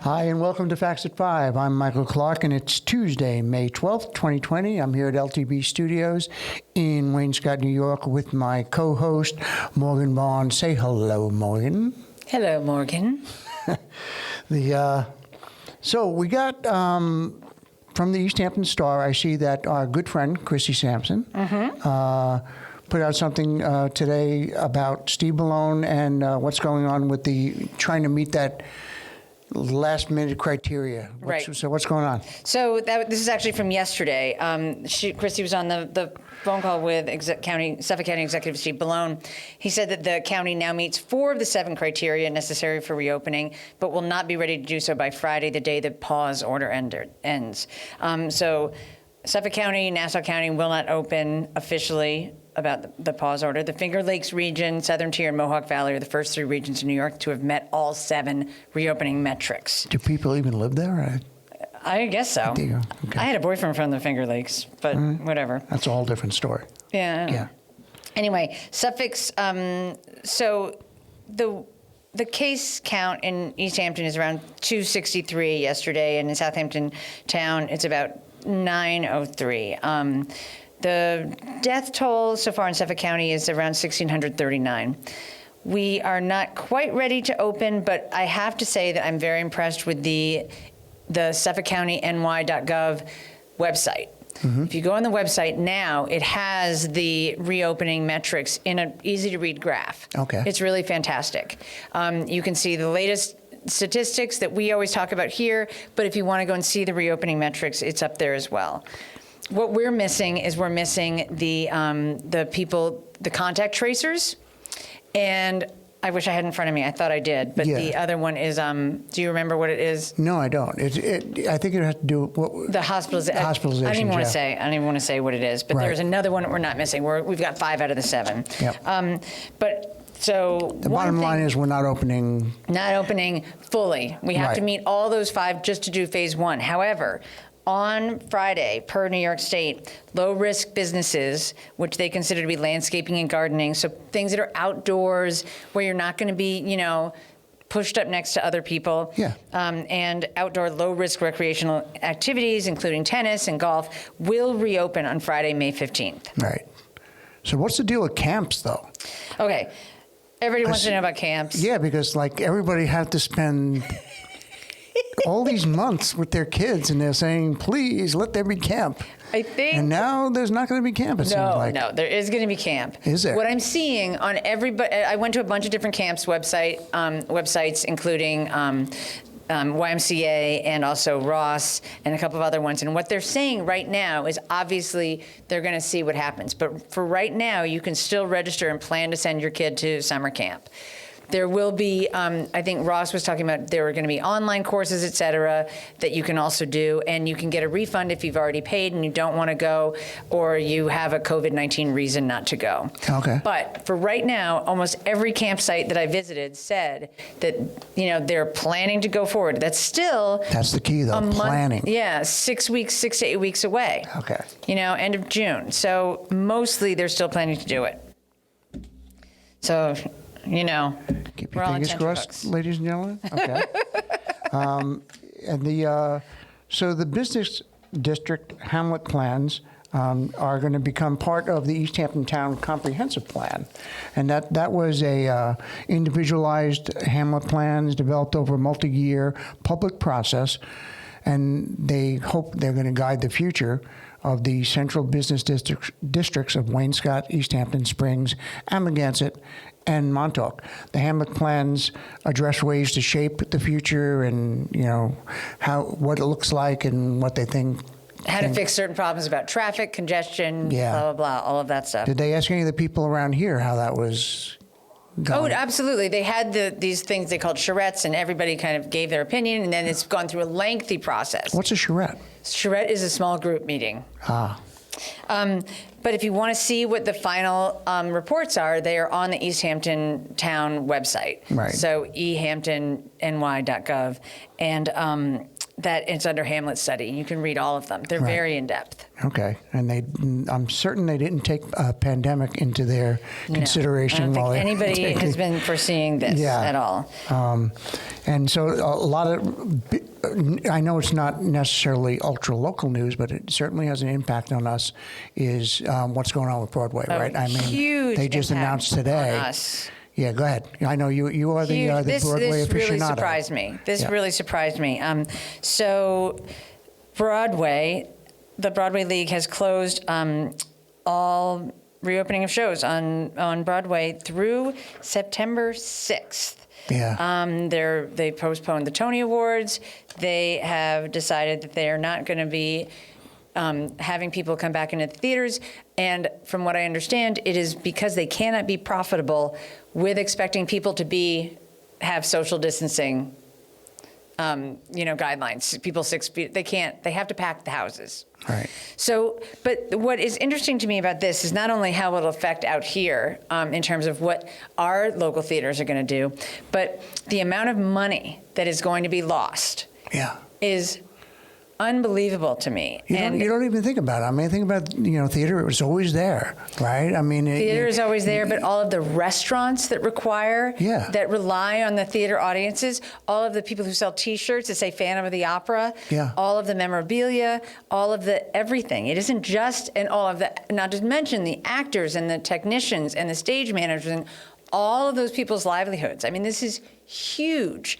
Hi, and welcome to Facts at 5. I'm Michael Clark, and it's Tuesday, May 12th, 2020. I'm here at LTB Studios in Wayne-Scott, New York, with my co-host, Morgan Vaughan. Say hello, Morgan. Hello, Morgan. So we got from the East Hampton Star, I see that our good friend, Chrissy Sampson, put out something today about Steve Malone and what's going on with trying to meet that last-minute criteria. Right. So what's going on? So this is actually from yesterday. Christy was on the phone call with Suffolk County Executive Steve Malone. He said that the county now meets 4 of the 7 criteria necessary for reopening, but will not be ready to do so by Friday, the day the pause order ends. So Suffolk County, Nassau County will not open officially about the pause order. The Finger Lakes region, Southern Tier, and Mohawk Valley are the first 3 regions in New York to have met all 7 reopening metrics. Do people even live there? I guess so. Okay. I had a boyfriend from the Finger Lakes, but whatever. That's a whole different story. Yeah. Yeah. Anyway, Suffolk's, so the case count in East Hampton is around 263 yesterday, and in Southampton town, it's about 903. The death toll so far in Suffolk County is around 1,639. We are not quite ready to open, but I have to say that I'm very impressed with the Suffolk County NY.gov website. If you go on the website now, it has the reopening metrics in an easy-to-read graph. Okay. It's really fantastic. You can see the latest statistics that we always talk about here, but if you want to go and see the reopening metrics, it's up there as well. What we're missing is the people, the contact tracers, and I wish I had in front of me. I thought I did, but the other one is. Do you remember what it is? No, I don't. I think it has to do with the hospitalization. I don't even want to say. I don't even want to say what it is. But there's another one that we're not missing. We've got 5 out of the 7. Yep. So the bottom line is we're not opening. Not opening fully. We have to meet all those 5 just to do phase 1. However, on Friday, per New York State, low-risk businesses, which they consider to be landscaping and gardening, so things that are outdoors where you're not going to be, pushed up next to other people, and outdoor low-risk recreational activities, including tennis and golf, will reopen on Friday, May 15th. Right. So what's the deal with camps, though? Okay. Everybody wants to know about camps. Yeah, because, everybody had to spend all these months with their kids, and they're saying, please, let there be camp. I think. And now there's not going to be camp, it seems like. No, there is going to be camp. Is there? What I'm seeing on I went to a bunch of different camps websites, including YMCA and also Ross and a couple of other ones. And what they're saying right now is obviously they're going to see what happens. But for right now, you can still register and plan to send your kid to summer camp. There will be, I think Ross was talking about there are going to be online courses, et cetera, that you can also do. And you can get a refund if you've already paid and you don't want to go, or you have a COVID-19 reason not to go. Okay. But for right now, almost every campsite that I visited said that, they're planning to go forward. That's the key, though, planning. 6 to 8 weeks away. Okay. End of June. So mostly they're still planning to do it. So, Keep your fingers crossed, ladies and gentlemen. Okay. So the business district hamlet plans are going to become part of the East Hampton Town Comprehensive Plan, and that was a individualized hamlet plans developed over a multi-year public process, and they hope they're going to guide the future of the central business districts of Wayne-Scott, East Hampton, Springs, Amagansett, and Montauk. The hamlet plans address ways to shape the future and, what it looks like and what they think. How to fix certain problems about traffic, congestion, blah, blah, blah, all of that stuff. Did they ask any of the people around here how that was going? Oh, absolutely. They had these things they called charrettes, and everybody kind of gave their opinion, and then it's gone through a lengthy process. What's a charrette? Charrette is a small group meeting. But if you want to see what the final reports are, they are on the East Hampton Town website. Right. So ehamptonny.gov. And that it's under Hamlet's study. You can read all of them. They're very in-depth. Okay. And I'm certain they didn't take a pandemic into their consideration. I don't while think they anybody taking- has been foreseeing this at all. And so a lot of, I know it's not necessarily ultra-local news, but it certainly has an impact on us, is what's going on with Broadway, right? I mean, huge they just impact announced today. on us. Yeah, go ahead. I know you are the Huge. Broadway this really aficionado. surprised me. This Yeah. really surprised me. So Broadway, the Broadway League has closed all reopening of shows on Broadway through September 6th. Yeah. They postponed the Tony Awards. They have decided that they are not going to be having people come back into the theaters. And from what I understand, it is because they cannot be profitable with expecting people to have social distancing, guidelines. People 6 feet, they can't, they have to pack the houses. Right. So, but what is interesting to me about this is not only how it'll affect out here in terms of what our local theaters are going to do, but the amount of money that is going to be lost is unbelievable to me. You don't even think about it. I mean, think about, theater, it was always there, right? I mean, theater is always there, but all of the restaurants that that rely on the theater audiences, all of the people who sell T-shirts that say Phantom of the Opera, all of the memorabilia, all of the everything. It isn't just, and all of the, not to mention the actors and the technicians and the stage managers and all of those people's livelihoods. I mean, this is huge.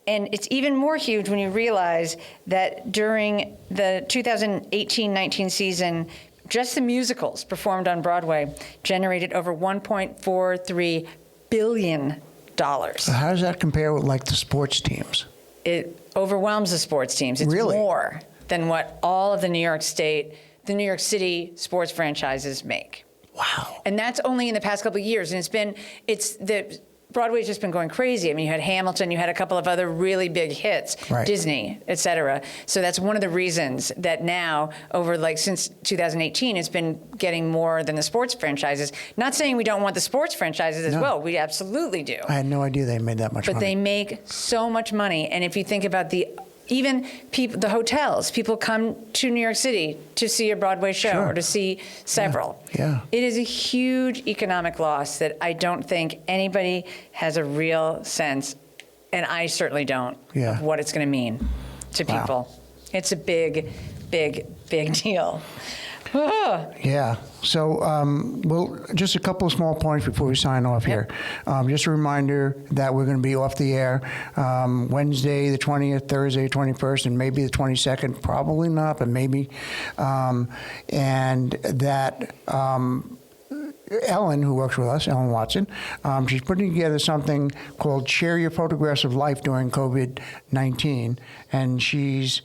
And it's even more huge when you realize that during the 2018-19 season, just the musicals performed on Broadway generated over $1.43 billion. So how does that compare with like the sports teams? It overwhelms the sports teams. It's really? More than what all of the New York City sports franchises make. Wow. And that's only in the past couple of years. And Broadway's just been going crazy. I mean, you had Hamilton, you had a couple of other really big hits, right. Disney, et cetera. So that's one of the reasons that now, since 2018, it's been getting more than the sports franchises. Not saying we don't want the sports franchises as well. We absolutely do. I had no idea they made that much money. But they make so much money. And if you think about the hotels, people come to New York City to see a Broadway show or to see several. Yeah. It is a huge economic loss that I don't think anybody has a real sense, and I certainly don't, of what it's going to mean to people. It's a big, big, big deal. Yeah. So, just a couple of small points before we sign off here. Just a reminder that we're going to be off the air Wednesday, the 20th, Thursday, 21st, and maybe the 22nd. Probably not, but maybe. And that Ellen, who works with us, Ellen Watson, she's putting together something called Share Your Photographs of Life During COVID-19. And she's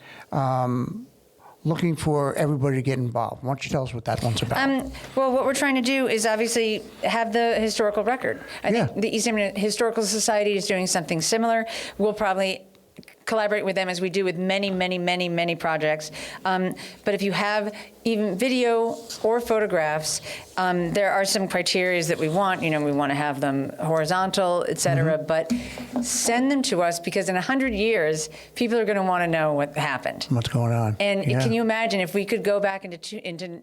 looking for everybody to get involved. Why don't you tell us what that one's about? Well, what we're trying to do is obviously have the historical record. I think the East Hampton Historical Society is doing something similar. We'll probably collaborate with them as we do with many, many, many, many projects. But if you have even video or photographs, there are some criteria that we want. We want to have them horizontal, et cetera, but send them to us because in 100 years, people are going to want to know what happened. What's going on. And can you imagine if we could go back into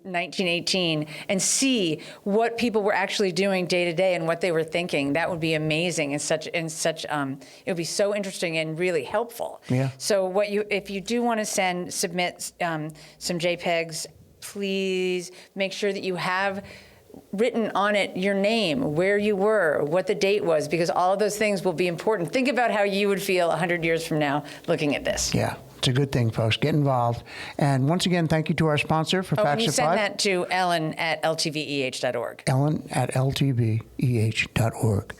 1918 and see what people were actually doing day to day and what they were thinking? That would be amazing and it would be so interesting and really helpful. Yeah. So if you do want to submit some JPEGs, please make sure that you have written on it your name, where you were, what the date was, because all of those things will be important. Think about how you would feel 100 years from now looking at this. Yeah, it's a good thing, folks. Get involved. And once again, thank you to our sponsor for Facts Can you of send Five. that to Ellen at ltveh.org. Ellen at ltveh.org.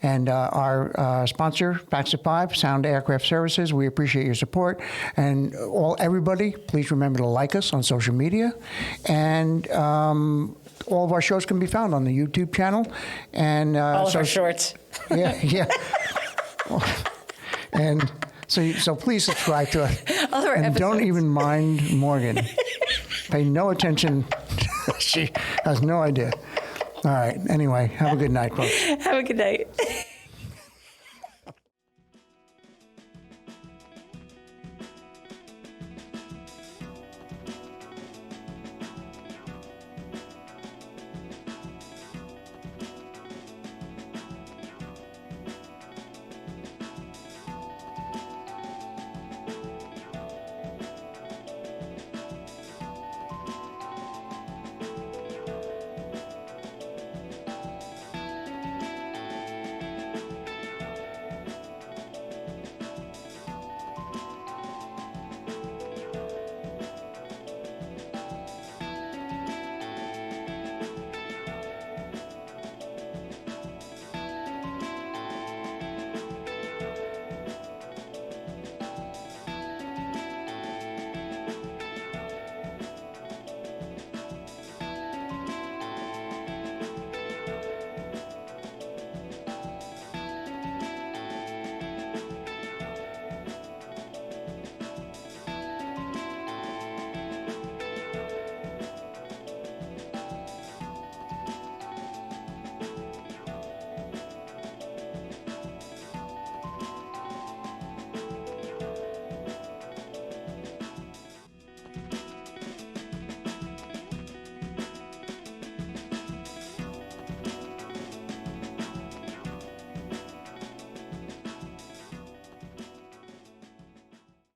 And our sponsor, Facts of Five, Sound Aircraft Services. We appreciate your support. And everybody, please remember to like us on social media. And all of our shows can be found on the YouTube channel. And all of our shorts. Yeah. And so please subscribe to us. All of our and don't episodes. even mind Morgan. Pay no attention. She has no idea. All right. Anyway, have a good night, folks. Have a good night.